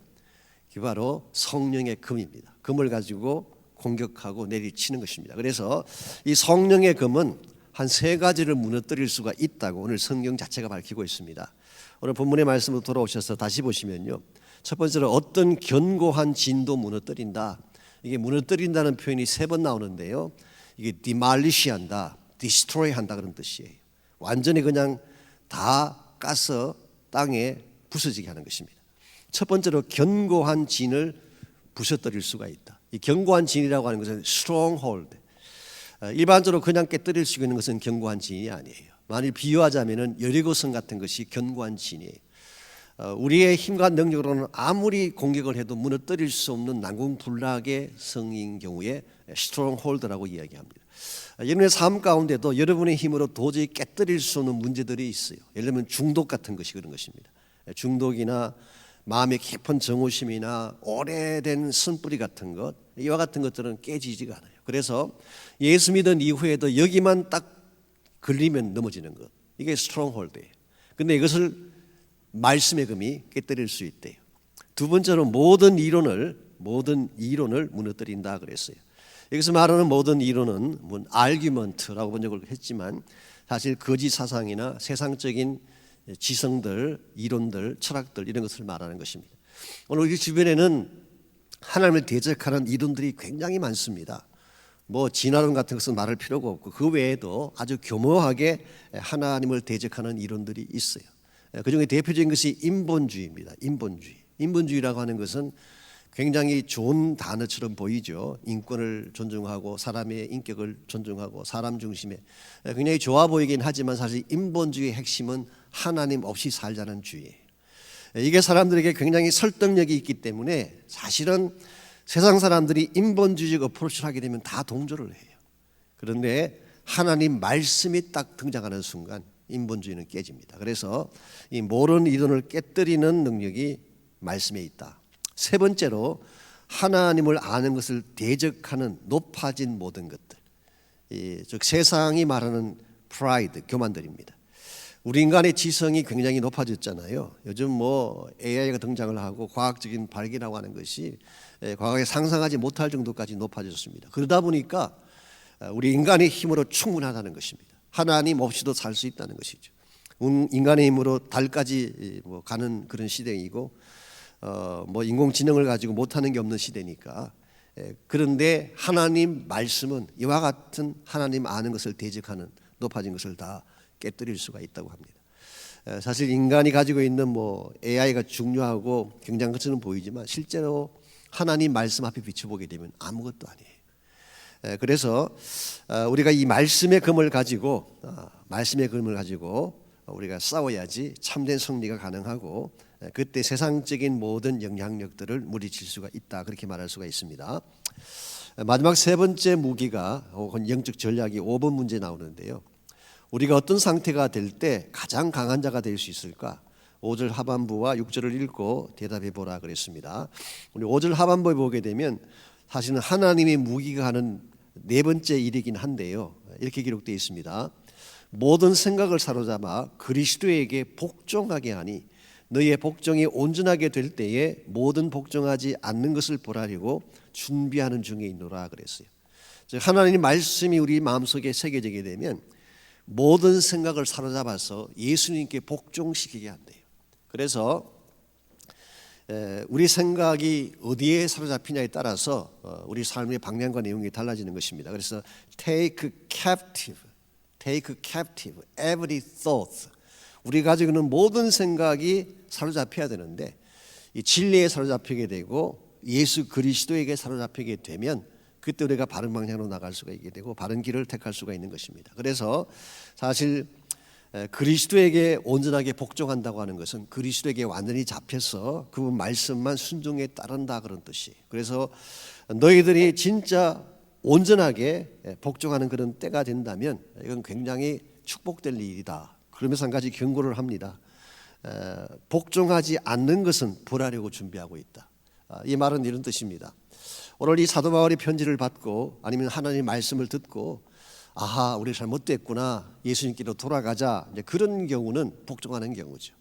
바로 성령의 금입니다. 금을 가지고 공격하고 내리치는 것입니다. 그래서 이 성령의 검은 한 세 가지를 무너뜨릴 수가 있다고 오늘 성경 자체가 밝히고 있습니다. 오늘 본문의 말씀으로 돌아오셔서 다시 보시면요, 첫 번째로 어떤 견고한 진도 무너뜨린다. 이게 무너뜨린다는 표현이 3번 나오는데요, 이게 demolish한다, destroy한다 그런 뜻이에요. 완전히 그냥 다 까서 땅에 부서지게 하는 것입니다. 첫 번째로 견고한 진을 부서뜨릴 수가 있다. 이 견고한 진이라고 하는 것은 stronghold. 일반적으로 그냥 깨뜨릴 수 있는 것은 견고한 진이 아니에요. 만일 비유하자면은 여리고성 같은 것이 견고한 진이에요. 우리의 힘과 능력으로는 아무리 공격을 해도 무너뜨릴 수 없는 난공불락의 성인 경우에 stronghold라고 이야기합니다. 여러분의 삶 가운데도 여러분의 힘으로 도저히 깨뜨릴 수 없는 문제들이 있어요. 예를 들면 중독 같은 것이 그런 것입니다. 중독이나 마음의 깊은 정오심이나 오래된 쓴뿌리 같은 것, 이와 같은 것들은 깨지지가 않아요. 그래서 예수 믿은 이후에도 여기만 딱 걸리면 넘어지는 것, 이게 스트롱홀드예요. 근데 이것을 말씀의 금이 깨뜨릴 수 있대요. 두 번째로 모든 이론을 무너뜨린다 그랬어요. 여기서 말하는 모든 이론은 아르규먼트라고 본 적을 했지만 사실 거짓 사상이나 세상적인 지성들, 이론들, 철학들 이런 것을 말하는 것입니다. 오늘 우리 주변에는 하나님을 대적하는 이론들이 굉장히 많습니다. 진화론 같은 것은 말할 필요가 없고 그 외에도 아주 교묘하게 하나님을 대적하는 이론들이 있어요. 그중에 대표적인 것이 인본주의입니다. 인본주의라고 하는 것은 굉장히 좋은 단어처럼 보이죠. 인권을 존중하고 사람의 인격을 존중하고 사람 중심에, 굉장히 좋아 보이긴 하지만 사실 인본주의의 핵심은 하나님 없이 살자는 주의예요. 이게 사람들에게 굉장히 설득력이 있기 때문에 사실은 세상 사람들이 인본주의적 어프로치를 하게 되면 다 동조를 해요. 그런데 하나님 말씀이 딱 등장하는 순간 인본주의는 깨집니다. 그래서 이 모든 이론을 깨뜨리는 능력이 말씀에 있다. 세 번째로 하나님을 아는 것을 대적하는 높아진 모든 것들, 즉 세상이 말하는 프라이드, 교만들입니다. 우리 인간의 지성이 굉장히 높아졌잖아요. 요즘 AI가 등장을 하고 과학적인 발견이라고 하는 것이 과거에 상상하지 못할 정도까지 높아졌습니다. 그러다 보니까 우리 인간의 힘으로 충분하다는 것입니다. 하나님 없이도 살 수 있다는 것이죠. 인간의 힘으로 달까지 가는 그런 시대이고 인공지능을 가지고 못하는 게 없는 시대니까. 그런데 하나님 말씀은 이와 같은 하나님 아는 것을 대적하는 높아진 것을 다 깨뜨릴 수가 있다고 합니다. 사실 인간이 가지고 있는 AI가 중요하고 굉장한 것처럼 보이지만 실제로 하나님 말씀 앞에 비춰보게 되면 아무것도 아니에요. 그래서 우리가 이 말씀의 검을 가지고 우리가 싸워야지 참된 승리가 가능하고 그때 세상적인 모든 영향력들을 물리칠 수가 있다, 그렇게 말할 수가 있습니다. 마지막 세 번째 무기가 혹은 영적 전략이 5번 문제 나오는데요. 우리가 어떤 상태가 될 때 가장 강한 자가 될 수 있을까? 5절 하반부와 6절을 읽고 대답해 보라 그랬습니다. 우리 5절 하반부에 보게 되면 사실은 하나님의 무기가 하는 네 번째 일이긴 한데요. 이렇게 기록되어 있습니다. 모든 생각을 사로잡아 그리스도에게 복종하게 하니 너희의 복종이 온전하게 될 때에 모든 복종하지 않는 것을 보라려고 준비하는 중에 있노라 그랬어요. 즉 하나님의 말씀이 우리 마음속에 새겨지게 되면 모든 생각을 사로잡아서 예수님께 복종시키게 한대요. 그래서 우리 생각이 어디에 사로잡히냐에 따라서 우리 삶의 방향과 내용이 달라지는 것입니다. 그래서 take captive every thought. 우리가 가지고 있는 모든 생각이 사로잡혀야 되는데 이 진리에 사로잡히게 되고 예수 그리스도에게 사로잡히게 되면 그때 우리가 바른 방향으로 나갈 수가 있게 되고 바른 길을 택할 수가 있는 것입니다. 그래서 사실 그리스도에게 온전하게 복종한다고 하는 것은 그리스도에게 완전히 잡혀서 그분 말씀만 순종에 따른다 그런 뜻이에요. 그래서 너희들이 진짜 온전하게 복종하는 그런 때가 된다면 이건 굉장히 축복될 일이다. 그러면서 한 가지 경고를 합니다. 복종하지 않는 것은 벌하려고 준비하고 있다. 이 말은 이런 뜻입니다. 오늘 이 사도 바울의 편지를 받고 아니면 하나님의 말씀을 듣고 아하 우리 잘못됐구나 예수님께로 돌아가자, 이제 그런 경우는 복종하는 경우죠.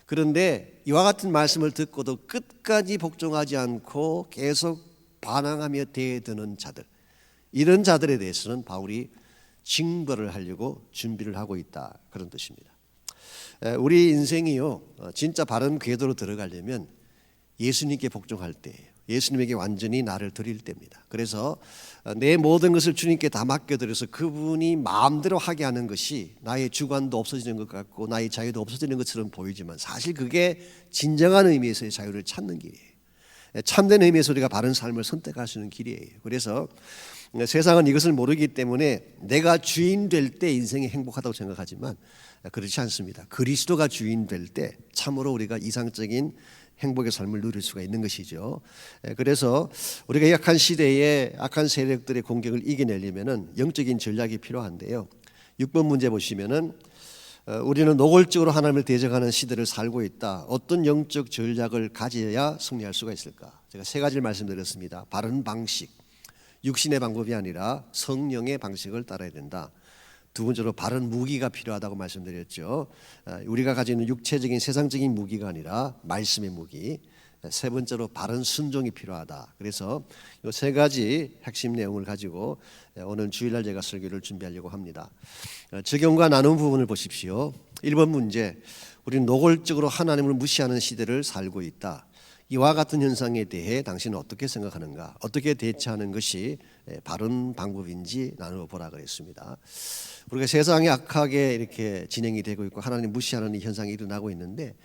그런데 이와 같은 말씀을 듣고도 끝까지 복종하지 않고 계속 반항하며 대드는 자들, 이런 자들에 대해서는 바울이 징벌을 하려고 준비를 하고 있다, 그런 뜻입니다. 우리 인생이요, 진짜 바른 궤도로 들어가려면 예수님께 복종할 때예요. 예수님에게 완전히 나를 드릴 때입니다. 그래서 내 모든 것을 주님께 다 맡겨드려서 그분이 마음대로 하게 하는 것이 나의 주관도 없어지는 것 같고 나의 자유도 없어지는 것처럼 보이지만 사실 그게 진정한 의미에서의 자유를 찾는 길이에요. 참된 의미에서 우리가 바른 삶을 선택할 수 있는 길이에요. 그래서 세상은 이것을 모르기 때문에 내가 주인 될 때 인생이 행복하다고 생각하지만 그렇지 않습니다. 그리스도가 주인 될 때 참으로 우리가 이상적인 행복의 삶을 누릴 수가 있는 것이죠. 그래서 우리가 약한 시대에 악한 세력들의 공격을 이겨내려면 영적인 전략이 필요한데요. 6번 문제 보시면은 우리는 노골적으로 하나님을 대적하는 시대를 살고 있다. 어떤 영적 전략을 가져야 승리할 수가 있을까? 제가 세 가지를 말씀드렸습니다. 바른 방식, 육신의 방법이 아니라 성령의 방식을 따라야 된다. 두 번째로 바른 무기가 필요하다고 말씀드렸죠. 우리가 가지고 있는 육체적인 세상적인 무기가 아니라 말씀의 무기. 세 번째로 바른 순종이 필요하다. 그래서 이 세 가지 핵심 내용을 가지고 오늘 주일날 제가 설교를 준비하려고 합니다. 적용과 나눈 부분을 보십시오. 1번 문제, 우리는 노골적으로 하나님을 무시하는 시대를 살고 있다. 이와 같은 현상에 대해 당신은 어떻게 생각하는가? 어떻게 대처하는 것이 바른 방법인지 나눠보라 그랬습니다. 우리가 세상이 악하게 이렇게 진행이 되고 있고 하나님 무시하는 이 현상이 일어나고 있는데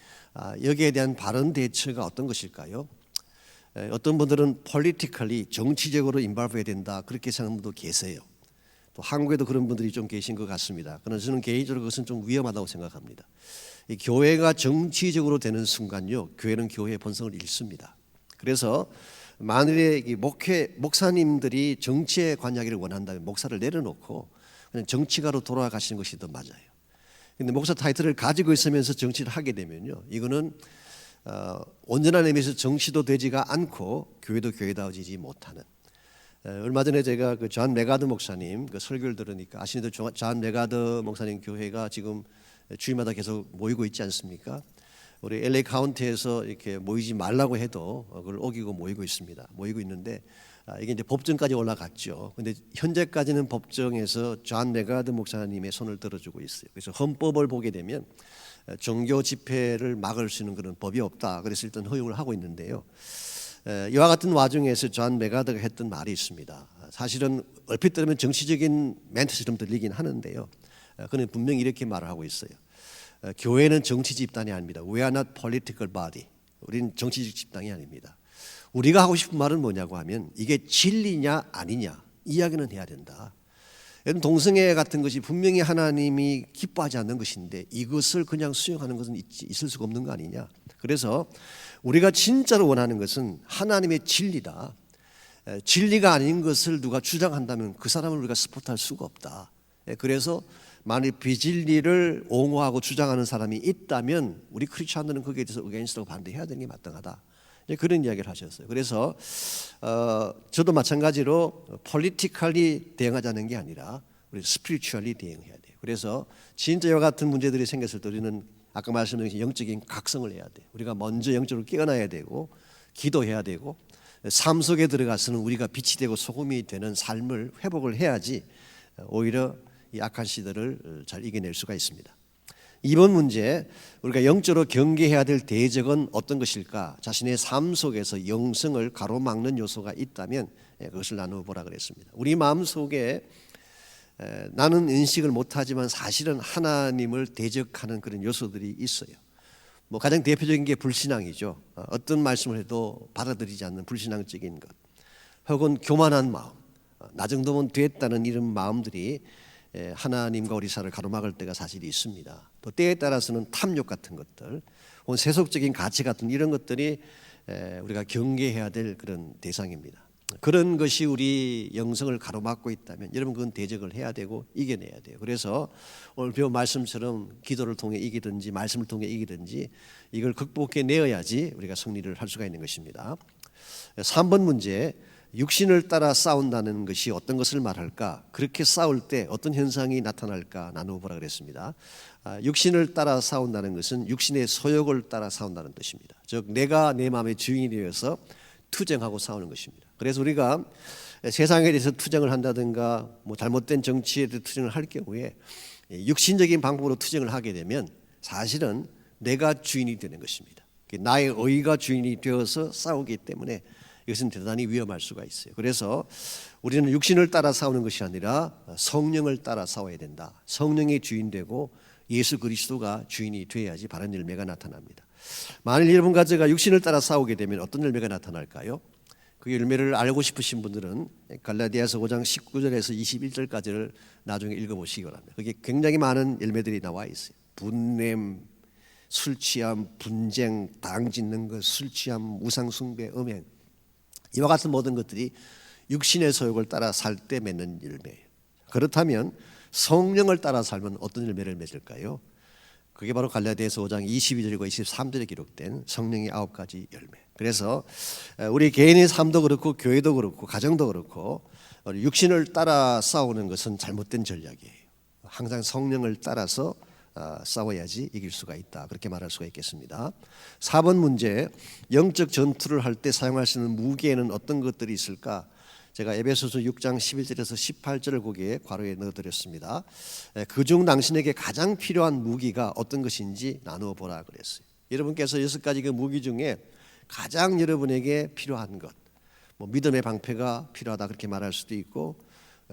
여기에 대한 바른 대처가 어떤 것일까요? 어떤 분들은 politically 정치적으로 인발해야 된다 그렇게 생각하는 분도 계세요. 또 한국에도 그런 분들이 좀 계신 것 같습니다. 그러나 저는 개인적으로 그것은 좀 위험하다고 생각합니다. 이 교회가 정치적으로 되는 순간요, 교회는 교회의 본성을 잃습니다. 그래서 만일에 이 목사님들이 정치에 관여하기를 원한다면 목사를 내려놓고 그냥 정치가로 돌아가시는 것이 더 맞아요. 그런데 목사 타이틀을 가지고 있으면서 정치를 하게 되면요, 이거는 온전한 의미에서 정치도 되지가 않고 교회도 교회다워지지 못하는. 얼마 전에 제가 그 존 메가더 목사님 그 설교를 들으니까 아시는 대로 존 메가더 목사님 교회가 지금 주일마다 계속 모이고 있지 않습니까? 우리 LA 카운티에서 이렇게 모이지 말라고 해도 그걸 어기고 모이고 있습니다. 모이고 있는데 이게 이제 법정까지 올라갔죠. 근데 현재까지는 법정에서 존 메가더 목사님의 손을 들어주고 있어요. 그래서 헌법을 보게 되면 종교 집회를 막을 수 있는 그런 법이 없다. 그래서 일단 허용을 하고 있는데요. 이와 같은 와중에서 존 메가더가 했던 말이 있습니다. 사실은 얼핏 들으면 정치적인 멘트처럼 들리긴 하는데요. 그는 분명히 이렇게 말을 하고 있어요. 교회는 정치 집단이 아닙니다. We are not political body. 우리는 정치적 집단이 아닙니다. 우리가 하고 싶은 말은 뭐냐고 하면 이게 진리냐 아니냐 이야기는 해야 된다. 여러분, 동성애 같은 것이 분명히 하나님이 기뻐하지 않는 것인데 이것을 그냥 수용하는 것은 있을 수가 없는 거 아니냐. 그래서 우리가 진짜로 원하는 것은 하나님의 진리다. 진리가 아닌 것을 누가 주장한다면 그 사람을 우리가 스포트할 수가 없다. 그래서 만일 비진리를 옹호하고 주장하는 사람이 있다면 우리 크리스천들은 거기에 대해서 의견이라고 반대해야 되는 게 마땅하다. 그런 이야기를 하셨어요. 그래서 저도 마찬가지로 politically 대응하자는 게 아니라 우리 spiritually 대응해야 돼요. 그래서 진짜 이와 같은 문제들이 생겼을 때 우리는 아까 말씀드린 영적인 각성을 해야 돼요. 우리가 먼저 영적으로 깨어나야 되고 기도해야 되고 삶 속에 들어가서는 우리가 빛이 되고 소금이 되는 삶을 회복을 해야지 오히려 이 악한 시대를 잘 이겨낼 수가 있습니다. 2번 문제, 우리가 영적으로 경계해야 될 대적은 어떤 것일까? 자신의 삶 속에서 영성을 가로막는 요소가 있다면 그것을 나누어 보라 그랬습니다. 우리 마음 속에 나는 인식을 못하지만 사실은 하나님을 대적하는 그런 요소들이 있어요. 뭐 가장 대표적인 게 불신앙이죠. 어떤 말씀을 해도 받아들이지 않는 불신앙적인 것, 혹은 교만한 마음, 나 정도면 됐다는 이런 마음들이 하나님과 우리 사를 가로막을 때가 사실 있습니다. 또 때에 따라서는 탐욕 같은 것들, 혹은 세속적인 가치 같은 이런 것들이 우리가 경계해야 될 그런 대상입니다. 그런 것이 우리 영성을 가로막고 있다면 여러분 그건 대적을 해야 되고 이겨내야 돼요. 그래서 오늘 배운 말씀처럼 기도를 통해 이기든지 말씀을 통해 이기든지 이걸 극복해 내어야지 우리가 승리를 할 수가 있는 것입니다. 3번 문제, 육신을 따라 싸운다는 것이 어떤 것을 말할까? 그렇게 싸울 때 어떤 현상이 나타날까 나누어 보라 그랬습니다. 육신을 따라 싸운다는 것은 육신의 소욕을 따라 싸운다는 뜻입니다. 즉 내가 내 마음의 주인이 되어서 투쟁하고 싸우는 것입니다. 그래서 우리가 세상에 대해서 투쟁을 한다든가 뭐 잘못된 정치에 대해서 투쟁을 할 경우에 육신적인 방법으로 투쟁을 하게 되면 사실은 내가 주인이 되는 것입니다. 나의 의가 주인이 되어서 싸우기 때문에 이것은 대단히 위험할 수가 있어요. 그래서 우리는 육신을 따라 싸우는 것이 아니라 성령을 따라 싸워야 된다. 성령이 주인 되고 예수 그리스도가 주인이 되어야지 바른 열매가 나타납니다. 만일 여러분과 제가 육신을 따라 싸우게 되면 어떤 열매가 나타날까요? 그 열매를 알고 싶으신 분들은 갈라디아서 5장 19절에서 21절까지를 나중에 읽어보시기 바랍니다. 거기에 굉장히 많은 열매들이 나와 있어요. 분냄, 술 취함, 분쟁, 당 짓는 것, 술 취함, 우상 숭배, 음행, 이와 같은 모든 것들이 육신의 소욕을 따라 살 때 맺는 열매예요. 그렇다면 성령을 따라 살면 어떤 열매를 맺을까요? 그게 바로 갈라디아서 5장 22절과 23절에 기록된 성령의 9가지 열매. 그래서 우리 개인의 삶도 그렇고 교회도 그렇고 가정도 그렇고 육신을 따라 싸우는 것은 잘못된 전략이에요. 항상 성령을 따라서 싸워야지 이길 수가 있다. 그렇게 말할 수가 있겠습니다. 4번 문제, 영적 전투를 할 때 사용할 수 있는 무기에는 어떤 것들이 있을까? 제가 에베소서 6장 11절에서 18절을 거기에 괄호에 넣어드렸습니다. 그중 당신에게 가장 필요한 무기가 어떤 것인지 나누어 보라 그랬어요. 여러분께서 6가지 그 무기 중에 가장 여러분에게 필요한 것, 뭐 믿음의 방패가 필요하다 그렇게 말할 수도 있고,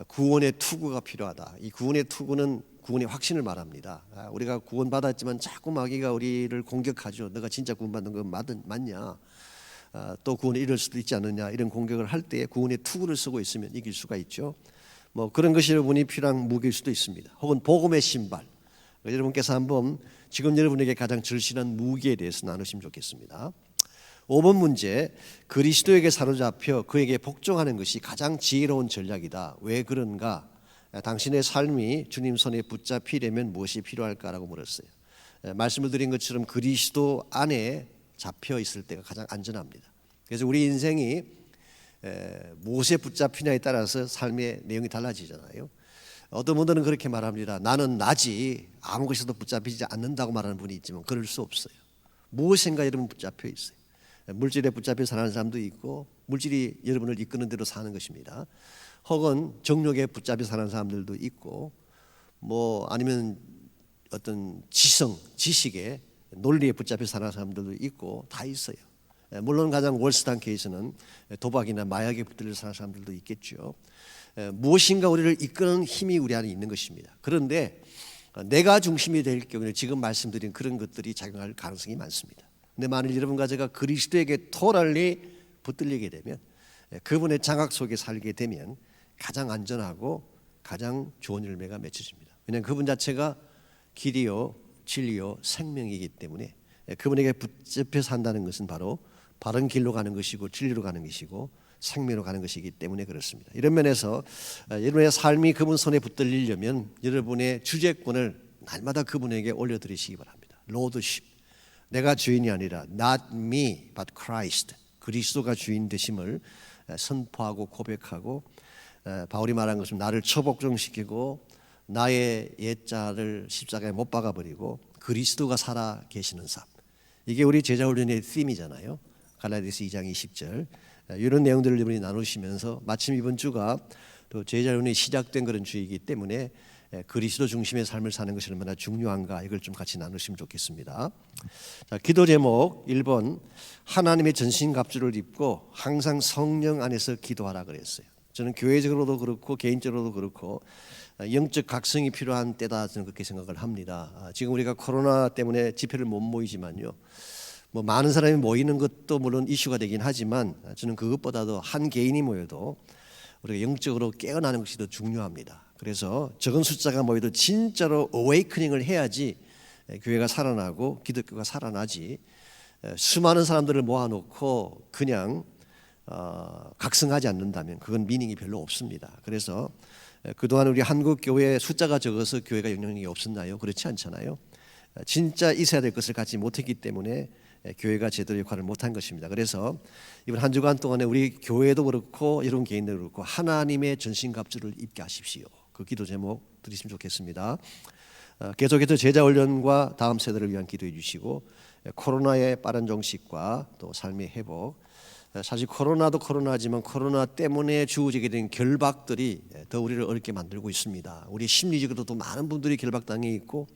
구원의 투구가 필요하다. 이 구원의 투구는 구원의 확신을 말합니다. 우리가 구원받았지만 자꾸 마귀가 우리를 공격하죠. 너가 진짜 구원받는 건 맞냐? 또 구원에 이를 수도 있지 않느냐, 이런 공격을 할 때 구원의 투구를 쓰고 있으면 이길 수가 있죠. 뭐 그런 것이 여러분이 필요한 무기일 수도 있습니다. 혹은 복음의 신발. 여러분께서 한번 지금 여러분에게 가장 절실한 무기에 대해서 나누시면 좋겠습니다. 5번 문제, 그리스도에게 사로잡혀 그에게 복종하는 것이 가장 지혜로운 전략이다. 왜 그런가? 당신의 삶이 주님 손에 붙잡히려면 무엇이 필요할까라고 물었어요. 말씀을 드린 것처럼 그리스도 안에 잡혀 있을 때가 가장 안전합니다. 그래서 우리 인생이 무엇에 붙잡히냐에 따라서 삶의 내용이 달라지잖아요. 어떤 분들은 그렇게 말합니다. 나는 나지 아무 것에도 붙잡히지 않는다고 말하는 분이 있지만 그럴 수 없어요. 무엇인가 여러분 붙잡혀 있어요. 물질에 붙잡혀 사는 사람도 있고 물질이 여러분을 이끄는 대로 사는 것입니다. 혹은 정욕에 붙잡혀 사는 사람들도 있고 뭐 아니면 어떤 지식에 논리에 붙잡혀 사는 사람들도 있고 다 있어요. 물론 가장 월스트한 케이스는 도박이나 마약에 붙들려 사는 사람들도 있겠죠. 무엇인가 우리를 이끄는 힘이 우리 안에 있는 것입니다. 그런데 내가 중심이 될 경우에 지금 말씀드린 그런 것들이 작용할 가능성이 많습니다. 근데 만일 여러분과 제가 그리스도에게 토랄리 붙들리게 되면, 그분의 장악 속에 살게 되면 가장 안전하고 가장 좋은 열매가 맺혀집니다. 왜냐하면 그분 자체가 길이요 진리요 생명이기 때문에 그분에게 붙잡혀 산다는 것은 바로 바른 길로 가는 것이고 진리로 가는 것이고 생명으로 가는 것이기 때문에 그렇습니다. 이런 면에서 여러분의 삶이 그분 손에 붙들리려면 여러분의 주재권을 날마다 그분에게 올려드리시기 바랍니다. 로드십, 내가 주인이 아니라 not me but Christ, 그리스도가 주인 되심을 선포하고 고백하고, 바울이 말한 것은 나를 처복종시키고 나의 옛자를 십자가에 못 박아버리고 그리스도가 살아 계시는 삶, 이게 우리 제자훈련의 팀이잖아요. 갈라디아서 2장 20절 이런 내용들을 여러분이 나누시면서 마침 이번 주가 또 제자훈련이 시작된 그런 주이기 때문에 그리스도 중심의 삶을 사는 것이 얼마나 중요한가 이걸 좀 같이 나누시면 좋겠습니다. 자, 기도 제목 1번, 하나님의 전신갑주를 입고 항상 성령 안에서 기도하라 그랬어요. 저는 교회적으로도 그렇고 개인적으로도 그렇고 영적 각성이 필요한 때다 저는 그렇게 생각을 합니다. 지금 우리가 코로나 때문에 집회를 못 모이지만요, 뭐 많은 사람이 모이는 것도 물론 이슈가 되긴 하지만 저는 그것보다도 한 개인이 모여도 우리가 영적으로 깨어나는 것이 더 중요합니다. 그래서 적은 숫자가 모여도 진짜로 어웨이크닝을 해야지 교회가 살아나고 기독교가 살아나지, 수많은 사람들을 모아놓고 그냥 각성하지 않는다면 그건 미닝이 별로 없습니다. 그래서 그동안 우리 한국 교회 숫자가 적어서 교회가 영향력이 없었나요? 그렇지 않잖아요. 진짜 있어야 될 것을 갖지 못했기 때문에 교회가 제대로 역할을 못한 것입니다. 그래서 이번 한 주간 동안에 우리 교회도 그렇고 여러분 개인도 그렇고 하나님의 전신갑주를 입게 하십시오. 그 기도 제목 드리시면 좋겠습니다. 계속해서 제자훈련과 다음 세대를 위한 기도해 주시고, 코로나의 빠른 종식과 또 삶의 회복, 사실 코로나도 코로나지만 코로나 때문에 주어지게 된 결박들이 더 우리를 어렵게 만들고 있습니다. 우리 심리적으로도 많은 분들이 결박당해 있고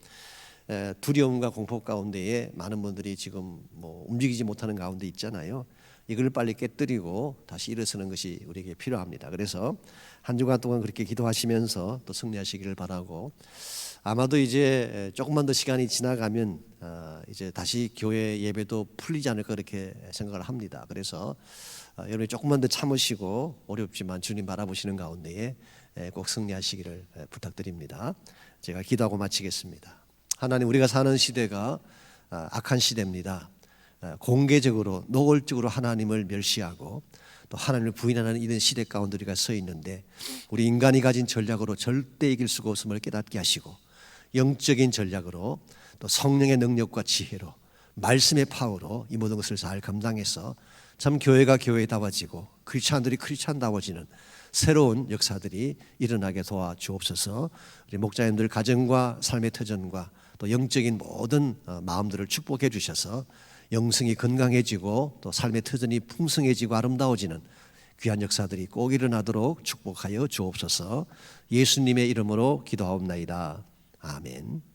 두려움과 공포 가운데에 많은 분들이 지금 뭐 움직이지 못하는 가운데 있잖아요. 이걸 빨리 깨뜨리고 다시 일어서는 것이 우리에게 필요합니다. 그래서 한 주간 동안 그렇게 기도하시면서 또 승리하시기를 바라고, 아마도 이제 조금만 더 시간이 지나가면 이제 다시 교회 예배도 풀리지 않을까 그렇게 생각을 합니다. 그래서 여러분이 조금만 더 참으시고 어렵지만 주님 바라보시는 가운데에 꼭 승리하시기를 부탁드립니다. 제가 기도하고 마치겠습니다. 하나님, 우리가 사는 시대가 악한 시대입니다. 공개적으로 노골적으로 하나님을 멸시하고 또 하나님을 부인하는 이런 시대 가운데 우리가 서 있는데, 우리 인간이 가진 전략으로 절대 이길 수가 없음을 깨닫게 하시고, 영적인 전략으로 또 성령의 능력과 지혜로 말씀의 파워로 이 모든 것을 잘 감당해서 참 교회가 교회다워지고 크리스찬들이 크리스찬다워지는 새로운 역사들이 일어나게 도와주옵소서. 우리 목자님들 가정과 삶의 터전과 또 영적인 모든 마음들을 축복해 주셔서 영성이 건강해지고 또 삶의 터전이 풍성해지고 아름다워지는 귀한 역사들이 꼭 일어나도록 축복하여 주옵소서. 예수님의 이름으로 기도하옵나이다. 아멘.